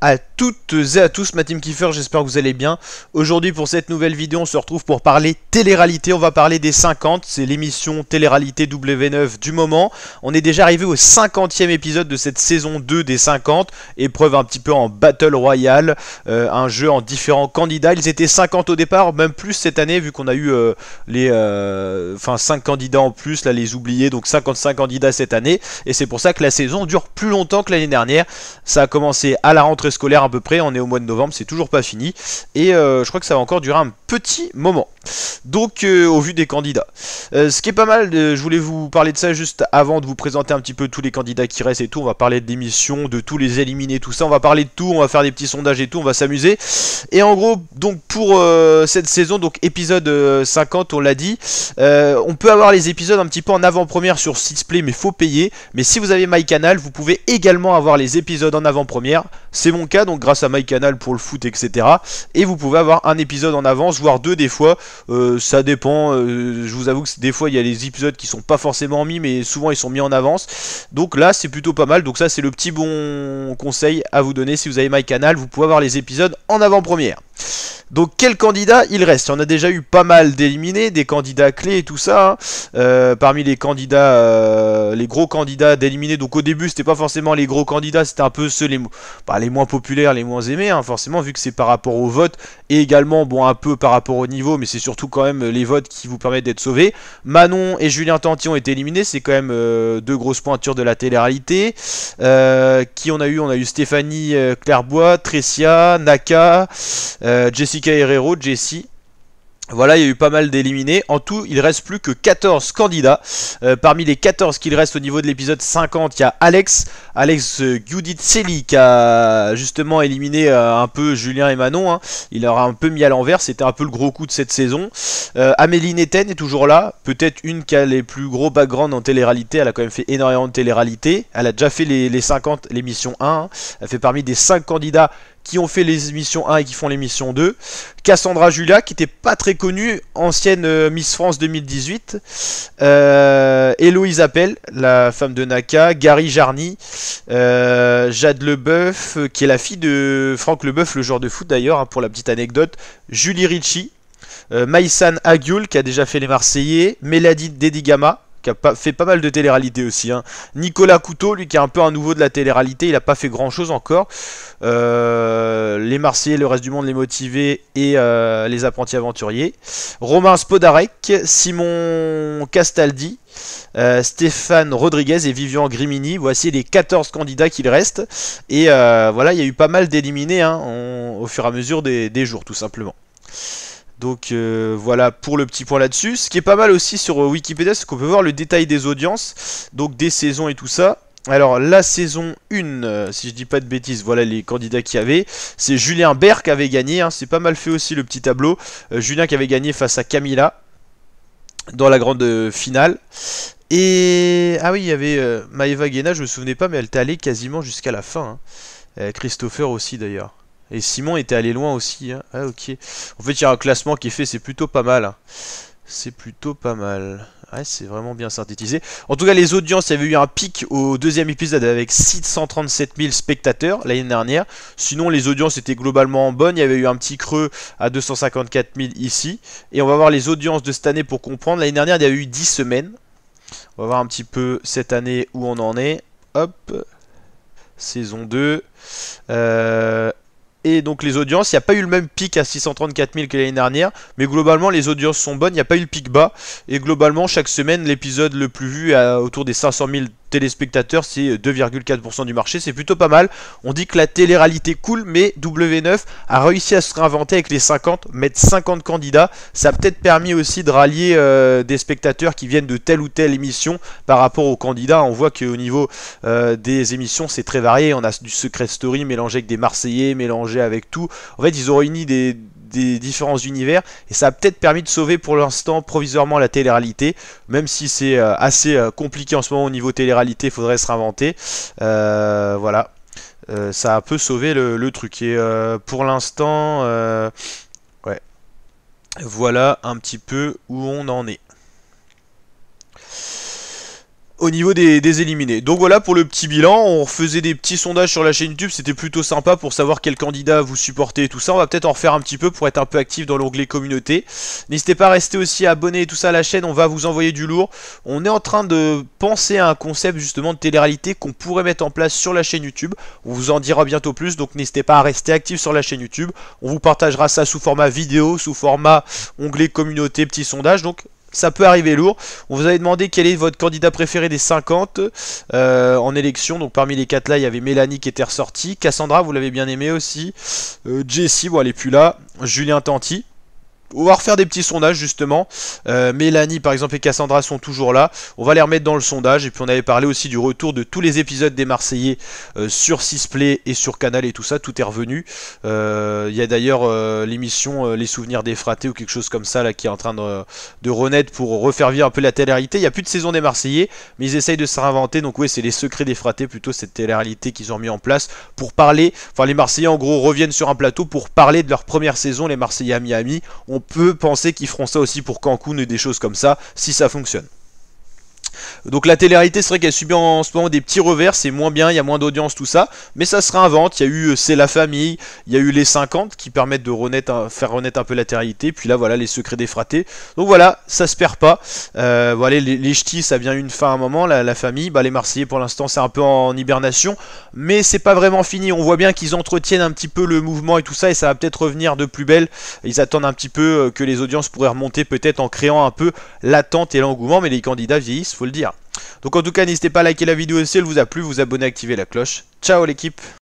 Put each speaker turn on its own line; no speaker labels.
à toutes et à tous, ma team Kiefer, j'espère que vous allez bien. Aujourd'hui pour cette nouvelle vidéo, on se retrouve pour parler télé-réalité. On va parler des 50, c'est l'émission télé-réalité W9 du moment. On est déjà arrivé au 50e épisode de cette saison 2 des 50. Épreuve un petit peu en Battle Royale, un jeu en différents candidats. Ils étaient 50 au départ, même plus cette année vu qu'on a eu 5 candidats en plus, là les oubliés, donc 55 candidats cette année. Et c'est pour ça que la saison dure plus longtemps que l'année dernière. Ça a commencé à la rentrée scolaire à peu près, on est au mois de novembre, c'est toujours pas fini. Et je crois que ça va encore durer un petit moment. Donc au vu des candidats. Ce qui est pas mal, je voulais vous parler de ça juste avant de vous présenter un petit peu tous les candidats qui restent et tout. On va parler de l'émission, de tous les éliminés, tout ça. On va parler de tout, on va faire des petits sondages et tout, on va s'amuser. Et en gros, donc pour cette saison, donc épisode 50, on l'a dit, on peut avoir les épisodes un petit peu en avant-première sur Sixplay, mais faut payer. Mais si vous avez MyCanal, vous pouvez également avoir les épisodes en avant-première. C'est mon cas, donc grâce à MyCanal pour le foot, etc. Et vous pouvez avoir un épisode en avance, voire deux des fois. Ça dépend, je vous avoue que des fois il y a des épisodes qui sont pas forcément mis, mais souvent ils sont mis en avance. Donc là c'est plutôt pas mal, donc ça c'est le petit bon conseil à vous donner. Si vous avez MyCanal, vous pouvez avoir les épisodes en avant-première. Donc quel candidat il reste? On a déjà eu pas mal d'éliminés, des candidats clés et tout ça, hein. Parmi les candidats, les gros candidats d'éliminés, donc au début c'était pas forcément les gros candidats, c'était un peu ceux les moins populaires, les moins aimés, hein, forcément vu que c'est par rapport au vote, et également bon un peu par rapport au niveau, mais c'est surtout quand même les votes qui vous permettent d'être sauvés. Manon et Julien Tanti ont été éliminés, c'est quand même deux grosses pointures de la télé-réalité. Qui on a eu? On a eu Stéphanie Clairbois, Tressia, Naka, Jessica Herrero, Jessie. Voilà, il y a eu pas mal d'éliminés. En tout, il reste plus que 14 candidats. Parmi les 14 qu'il reste au niveau de l'épisode 50, il y a Alex Giudicelli qui a justement éliminé un peu Julien et Manon, hein. Il leur a un peu mis à l'envers, c'était un peu le gros coup de cette saison. Amélie Netten est toujours là, peut-être une qui a les plus gros backgrounds en télé-réalité. Elle a quand même fait énormément de télé-réalité. Elle a déjà fait les 50, l'émission 1, hein. Elle fait parmi des 5 candidats qui ont fait les émissions 1 et qui font l'émission 2. Cassandra Julia, qui n'était pas très connue, ancienne Miss France 2018. Héloïse Appel, la femme de Naka. Gary Jarny. Jade Leboeuf, qui est la fille de Franck Leboeuf, le joueur de foot d'ailleurs, hein, pour la petite anecdote. Julie Ricci. Maïsan Agioul, qui a déjà fait les Marseillais. Mélanie Dedigama, qui a fait pas mal de télé-réalité aussi, hein. Nicolas Couteau, lui qui est un peu un nouveau de la télé-réalité, il n'a pas fait grand chose encore. Les Marseillais, le reste du monde, les motivés et les apprentis aventuriers. Romain Spodarek, Simon Castaldi, Stéphane Rodriguez et Vivian Grimini. Voici les 14 candidats qu'il reste. Et voilà, il y a eu pas mal d'éliminés, hein, au fur et à mesure des jours, tout simplement. Donc voilà pour le petit point là-dessus. Ce qui est pas mal aussi sur Wikipédia, c'est qu'on peut voir le détail des audiences, donc des saisons et tout ça. Alors la saison 1, si je dis pas de bêtises, voilà les candidats qu'il y avait. C'est Julien Bert qui avait gagné, hein. C'est pas mal fait aussi le petit tableau. Julien qui avait gagné face à Camilla dans la grande finale. Et ah oui, il y avait Maëva Guéna, je me souvenais pas, mais elle était allée quasiment jusqu'à la fin, hein. Christopher aussi d'ailleurs. Et Simon était allé loin aussi, hein. Ah ok. En fait il y a un classement qui est fait, c'est plutôt pas mal, hein. C'est plutôt pas mal. Ouais, c'est vraiment bien synthétisé. En tout cas les audiences, il y avait eu un pic au deuxième épisode avec 637 000 spectateurs l'année dernière. Sinon les audiences étaient globalement bonnes. Il y avait eu un petit creux à 254 000 ici. Et on va voir les audiences de cette année pour comprendre. L'année dernière il y a eu 10 semaines. On va voir un petit peu cette année où on en est. Hop. Saison 2. Et donc les audiences, il n'y a pas eu le même pic à 634 000 que l'année dernière, mais globalement les audiences sont bonnes, il n'y a pas eu le pic bas, et globalement chaque semaine l'épisode le plus vu est autour des 500 000 téléspectateurs, c'est 2,4% du marché, c'est plutôt pas mal. On dit que la télé-réalité cool, mais W9 a réussi à se réinventer avec les 50, mettre 50 candidats, ça a peut-être permis aussi de rallier des spectateurs qui viennent de telle ou telle émission par rapport aux candidats. On voit qu'au niveau des émissions c'est très varié, on a du Secret Story mélangé avec des Marseillais, mélangé avec tout. En fait ils ont réuni des différents univers et ça a peut-être permis de sauver pour l'instant provisoirement la télé-réalité, même si c'est assez compliqué en ce moment au niveau télé-réalité, il faudrait se réinventer. Voilà, ça a un peu sauvé le truc et pour l'instant ouais, voilà un petit peu où on en est. au niveau des éliminés. Donc voilà pour le petit bilan, on faisait des petits sondages sur la chaîne YouTube, c'était plutôt sympa pour savoir quel candidat vous supportez et tout ça. On va peut-être en refaire un petit peu pour être un peu actif dans l'onglet communauté. N'hésitez pas à rester aussi abonné et tout ça à la chaîne, on va vous envoyer du lourd. On est en train de penser à un concept justement de télé-réalité qu'on pourrait mettre en place sur la chaîne YouTube. On vous en dira bientôt plus, donc n'hésitez pas à rester actif sur la chaîne YouTube. On vous partagera ça sous format vidéo, sous format onglet communauté, petit sondage, donc ça peut arriver lourd. On vous avait demandé quel est votre candidat préféré des 50 en élection. Donc parmi les 4 là, il y avait Mélanie qui était ressortie. Cassandra, vous l'avez bien aimé aussi. Jessie, bon elle est plus là. Julien Tanti. On va refaire des petits sondages justement. Mélanie par exemple et Cassandra sont toujours là. On va les remettre dans le sondage. Et puis on avait parlé aussi du retour de tous les épisodes des Marseillais sur Sisplay et sur Canal et tout ça. Tout est revenu. Il y a d'ailleurs l'émission Les Souvenirs des Fratés ou quelque chose comme ça là qui est en train de renaître pour refaire vivre un peu la télé-réalité. Il n'y a plus de saison des Marseillais, mais ils essayent de se réinventer. Donc oui, c'est les secrets des Fratés plutôt, cette télé-réalité qu'ils ont mis en place pour parler. Enfin les Marseillais en gros reviennent sur un plateau pour parler de leur première saison, les Marseillais à Miami. On peut penser qu'ils feront ça aussi pour Cancun et des choses comme ça, si ça fonctionne. Donc la télé-réalité, c'est vrai qu'elle subit en ce moment des petits revers, c'est moins bien, il y a moins d'audience, tout ça, mais ça se réinvente. Il y a eu C'est la famille, il y a eu les 50 qui permettent de faire renaître un peu la télé-réalité, puis là voilà les secrets des fratés. Donc voilà, ça se perd pas. Voilà, les ch'tis, ça a bien eu une fin à un moment, la famille, bah, les Marseillais pour l'instant c'est un peu en hibernation, mais c'est pas vraiment fini. On voit bien qu'ils entretiennent un petit peu le mouvement et tout ça, et ça va peut-être revenir de plus belle. Ils attendent un petit peu que les audiences pourraient remonter peut-être en créant un peu l'attente et l'engouement, mais les candidats vieillissent, faut le dire. Donc en tout cas, n'hésitez pas à liker la vidéo si elle vous a plu, vous abonner, activer la cloche. Ciao l'équipe!